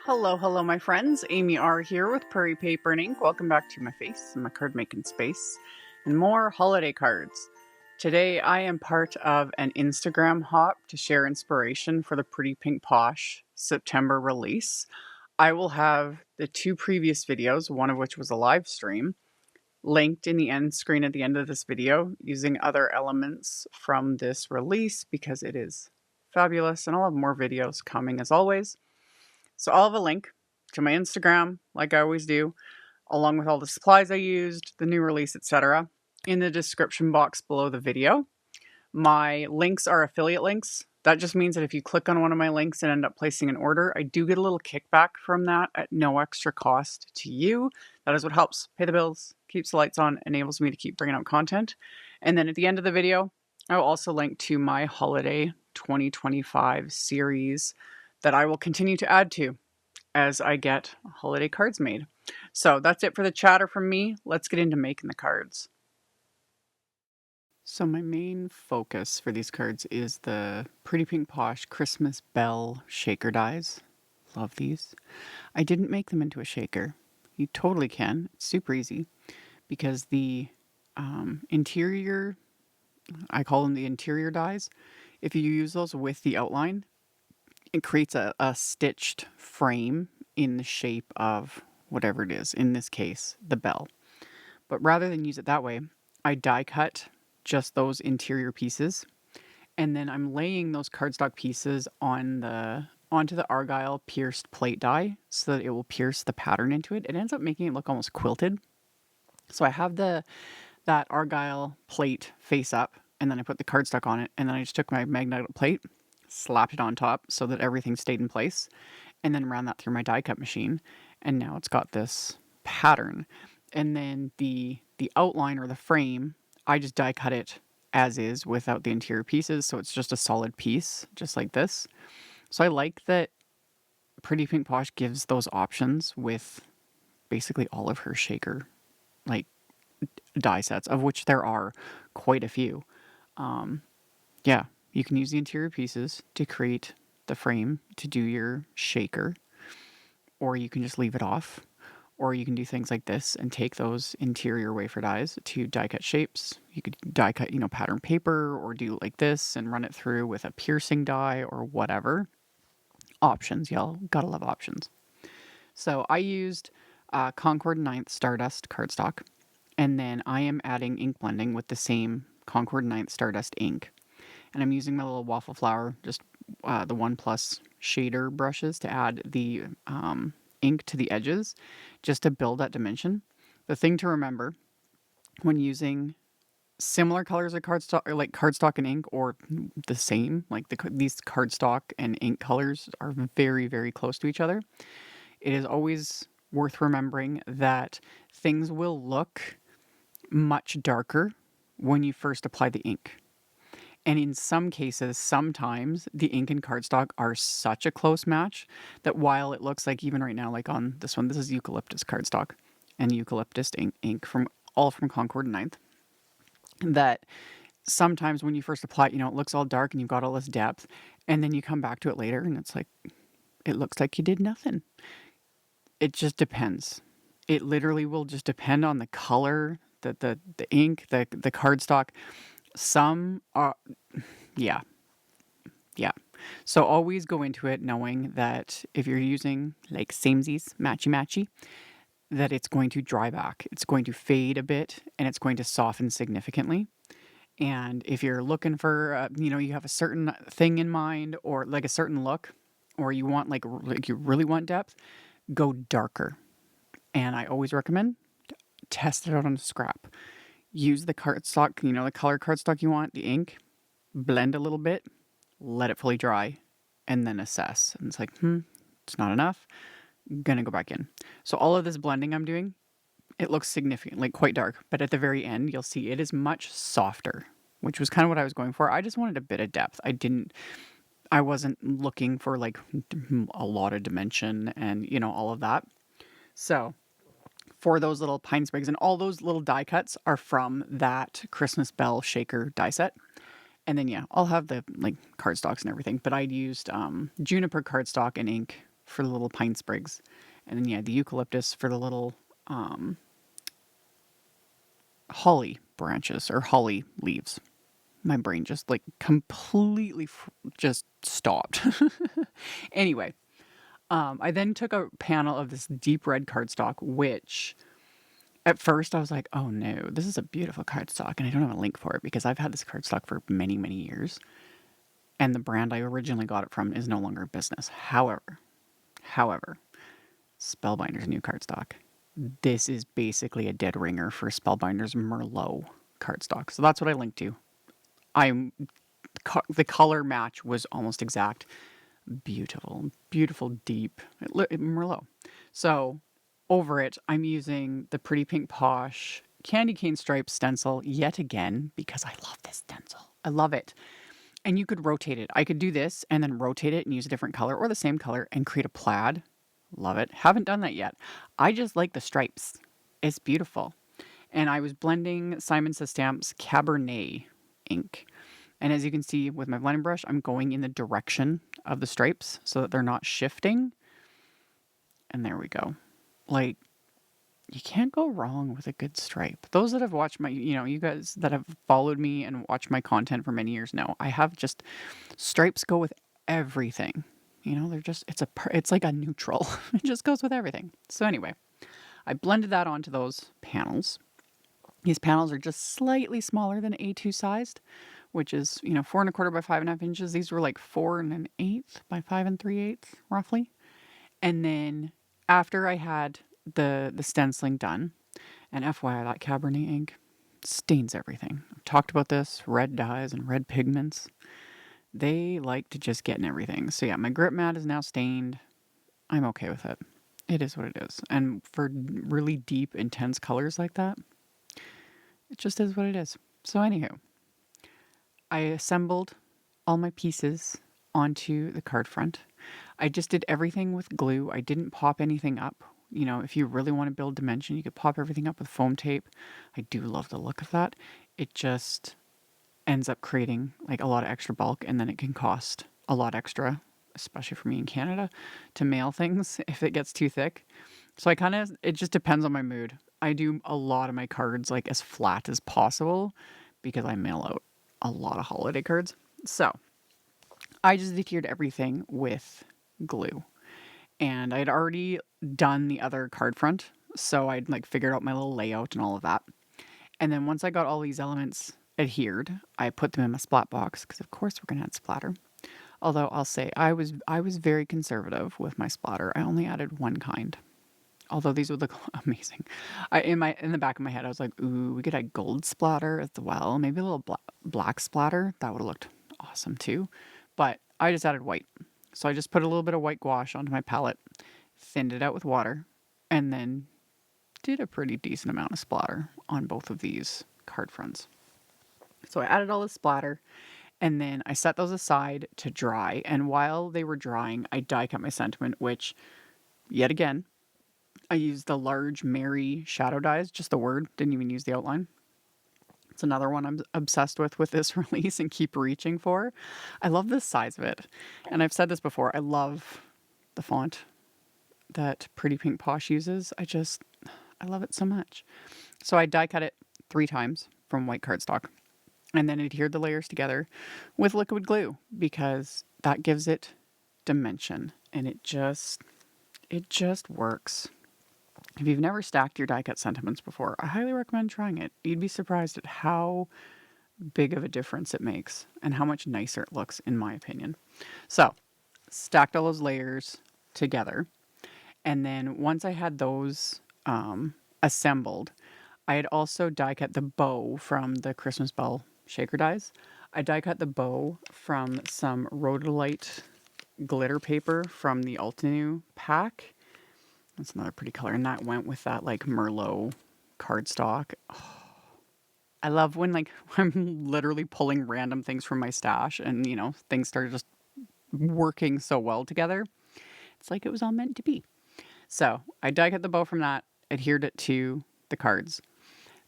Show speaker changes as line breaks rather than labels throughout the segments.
Hello, my friends. AmyR here with Prairie Paper and Ink. Welcome back to my face and my card making space and more holiday cards. Today I am part of an Instagram hop to share inspiration for the Pretty Pink Posh September release. I will have the two previous videos, one of which was a live stream, linked in the end screen at the end of this video using other elements from this release because it is fabulous, and I'll have more videos coming as always. So I'll have a link to my Instagram, like I always do, along with all the supplies I used, the new release, etc., in the description box below the video. My links are affiliate links. That just means that if you click on one of my links and end up placing an order, I do get a little kickback from that at no extra cost to you. That is what helps pay the bills, keeps the lights on, enables me to keep bringing out content. And then at the end of the video, I will also link to my holiday 2025 series that I will continue to add to as I get holiday cards made. So that's it for the chatter from me. Let's get into making the cards. So my main focus for these cards is the Pretty Pink Posh Christmas Bell shaker dies. Love these. I didn't make them into a shaker. You totally can. It's super easy because the interior, I call them the interior dies. If you use those with the outline, it creates a stitched frame in the shape of whatever it is, in this case, the bell. But rather than use it that way, I die cut just those interior pieces, and then I'm laying those cardstock pieces onto the Argyle pierced plate die so that it will pierce the pattern into it. It ends up making it look almost quilted. So I have that Argyle plate face up, and then I put the cardstock on it, and then I just took my magnetic plate, slapped it on top so that everything stayed in place, and then ran that through my die cut machine, and now it's got this pattern. And then the outline or the frame, I just die cut it as is without the interior pieces, so it's just a solid piece, just like this. So I like that Pretty Pink Posh gives those options with basically all of her shaker like die sets, of which there are quite a few. Yeah, you can use the interior pieces to create the frame to do your shaker, or you can just leave it off, or you can do things like this and take those interior wafer dies to die cut shapes. You could die cut, pattern paper, or do like this and run it through with a piercing die or whatever. Options, y'all. Gotta love options. So I used Concord 9th Stardust cardstock, and then I am adding ink blending with the same Concord 9th Stardust ink. And I'm using my little waffle flower, just the 1+ shader brushes to add the ink to the edges, just to build that dimension. The thing to remember when using similar colors of cardstock, or like cardstock and ink, or the same, like these cardstock and ink colors are very, very close to each other. It is always worth remembering that things will look much darker when you first apply the ink. And in some cases, sometimes the ink and cardstock are such a close match that while it looks like, even right now, like on this one, this is eucalyptus cardstock and eucalyptus ink from Concord 9th, that sometimes when you first apply it, it looks all dark and you've got all this depth, and then you come back to it later and it's like, it looks like you did nothing. It just depends. It literally will just depend on the color, the ink, the cardstock. Some are, yeah. So always go into it knowing that if you're using like samesies, matchy, that it's going to dry back. It's going to fade a bit, and it's going to soften significantly. And if you're looking for, you have a certain thing in mind, or like a certain look, or you want like you really want depth, go darker. And I always recommend test it out on a scrap. Use the cardstock, the color cardstock you want, the ink, blend a little bit, let it fully dry, and then assess. And it's like, it's not enough. I'm gonna go back in. So all of this blending I'm doing, it looks significant, like quite dark, but at the very end, you'll see it is much softer, which was kind of what I was going for. I just wanted a bit of depth. I wasn't looking for like a lot of dimension and, all of that. So for those little pine sprigs, and all those little die cuts are from that Christmas Bell shaker die set. And then, I'll have the like cardstocks and everything, but I'd used JUNIPER cardstock and ink for the little pine sprigs. And then, yeah, the eucalyptus for the little holly branches or holly leaves. My brain just like completely just stopped. Anyway, I then took a panel of this deep red cardstock, which at first I was like, oh no, this is a beautiful cardstock. And I don't have a link for it because I've had this cardstock for many, many years. And the brand I originally got it from is no longer in business. However, Spellbinders new cardstock. This is basically a dead ringer for Spellbinders Merlot cardstock. So that's what I linked to. The color match was almost exact. Beautiful, deep Merlot. So over it, I'm using the Pretty Pink Posh Candy Cane Stripe stencil yet again because I love this stencil. I love it. And you could rotate it. I could do this and then rotate it and use a different color or the same color and create a plaid. Love it. Haven't done that yet. I just like the stripes. It's beautiful. And I was blending Simon Says Stamp's Cabernet ink. And as you can see with my blending brush, I'm going in the direction of the stripes so that they're not shifting. And there we go. Like, you can't go wrong with a good stripe. Those that have watched my, you guys that have followed me and watched my content for many years know, I have just, stripes go with everything. They're just, it's like a neutral. It just goes with everything. So anyway, I blended that onto those panels. These panels are just slightly smaller than A2 sized, which is, 4¼ by 5½ inches. These were like 4 1/8 by 5 3/8 roughly. And then after I had the stenciling done, and FYI, that Cabernet ink stains everything. I've talked about this, red dyes and red pigments. They like to just get in everything. So yeah, my grip mat is now stained. I'm okay with it. It is what it is. And for really deep, intense colors like that, it just is what it is. So anywho, I assembled all my pieces onto the card front. I just did everything with glue. I didn't pop anything up. If you really want to build dimension, you could pop everything up with foam tape. I do love the look of that. It just ends up creating like a lot of extra bulk, and then it can cost a lot extra, especially for me in Canada, to mail things if it gets too thick. So it just depends on my mood. I do a lot of my cards like as flat as possible because I mail out a lot of holiday cards. So I just adhered everything with glue. And I'd already done the other card front, so I'd like figured out my little layout and all of that. And then once I got all these elements adhered, I put them in my splat box because of course we're gonna add splatter. Although I'll say I was very conservative with my splatter. I only added one kind. Although these would look amazing. In the back of my head, I was like, ooh, we could add gold splatter as well. Maybe a little black splatter. That would have looked awesome too. But I just added white. So I just put a little bit of white gouache onto my palette, thinned it out with water, and then did a pretty decent amount of splatter on both of these card fronts. So I added all the splatter, and then I set those aside to dry. And while they were drying, I die cut my sentiment, which, yet again, I used the large Mary shadow dies, just the word, didn't even use the outline. It's another one I'm obsessed with this release and keep reaching for. I love the size of it. And I've said this before, I love the font that Pretty Pink Posh uses. I love it so much. So I die cut it 3 times from white cardstock and then adhered the layers together with liquid glue because that gives it dimension and it just works. If you've never stacked your die cut sentiments before, I highly recommend trying it. You'd be surprised at how big of a difference it makes and how much nicer it looks, in my opinion. So, stacked all those layers together. And then once I had those assembled, I had also die cut the bow from the Christmas Bell shaker dies. I die cut the bow from some Rhodolite glitter paper from the Altenew pack. That's another pretty color. And that went with that like Merlot cardstock. Oh, I love when like I'm literally pulling random things from my stash and things started just working so well together. It's like it was all meant to be. So I die cut the bow from that, adhered it to the cards.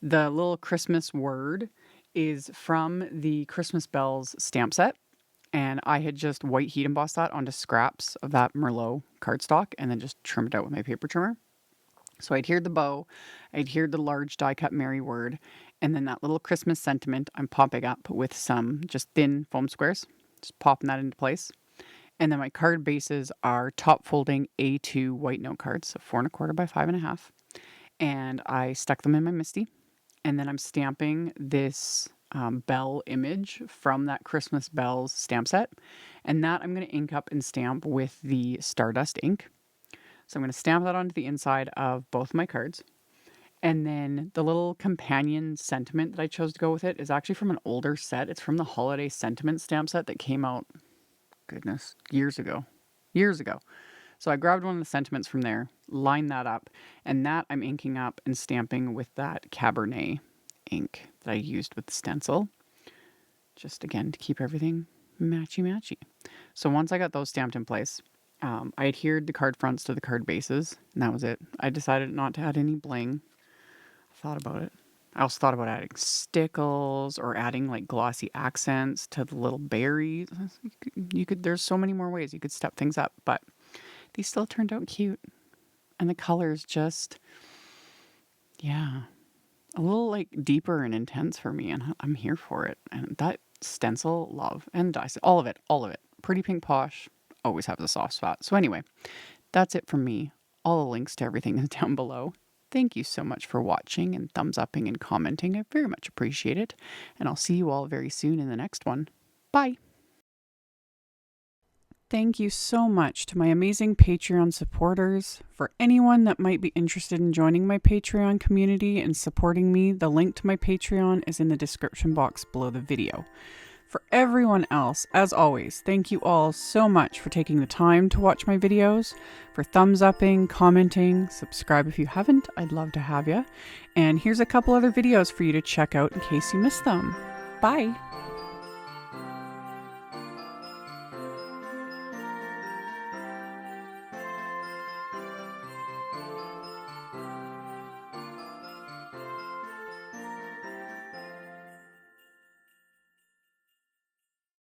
The little Christmas word is from the Christmas Bells stamp set. And I had just white heat embossed that onto scraps of that Merlot cardstock and then just trimmed it out with my paper trimmer. So I adhered the bow, I adhered the large die cut Merry word, and then that little Christmas sentiment I'm popping up with some just thin foam squares, just popping that into place. And then my card bases are top folding A2 white note cards, so 4 1/4 by 5 1/2. And I stuck them in my MISTI. And then I'm stamping this bell image from that Christmas bells stamp set. And that I'm going to ink up and stamp with the Stardust ink. So I'm going to stamp that onto the inside of both my cards. And then the little companion sentiment that I chose to go with it is actually from an older set. It's from the Holiday Sentiment stamp set that came out, goodness, years ago. So I grabbed one of the sentiments from there, lined that up, and that I'm inking up and stamping with that Cabernet ink that I used with the Stencil. Just again to keep everything matchy-matchy. So once I got those stamped in place, I adhered the card fronts to the card bases, and that was it. I decided not to add any bling. I thought about it. I also thought about adding stickles or adding like glossy accents to the little berries. You could there's so many more ways you could step things up, but these still turned out cute. And the colors just, yeah, a little like deeper and intense for me, and I'm here for it. And that stencil, love, and dice, all of it. Pretty Pink Posh always has a soft spot. So anyway, that's it from me. All the links to everything is down below. Thank you so much for watching and thumbs upping and commenting. I very much appreciate it. And I'll see you all very soon in the next one. Bye. Thank you so much to my amazing Patreon supporters. For anyone that might be interested in joining my Patreon community and supporting me, the link to my Patreon is in the description box below the video. For everyone else, as always, thank you all so much for taking the time to watch my videos, for thumbs upping, commenting, subscribe if you haven't, I'd love to have you. And here's a couple other videos for you to check out in case you missed them. Bye!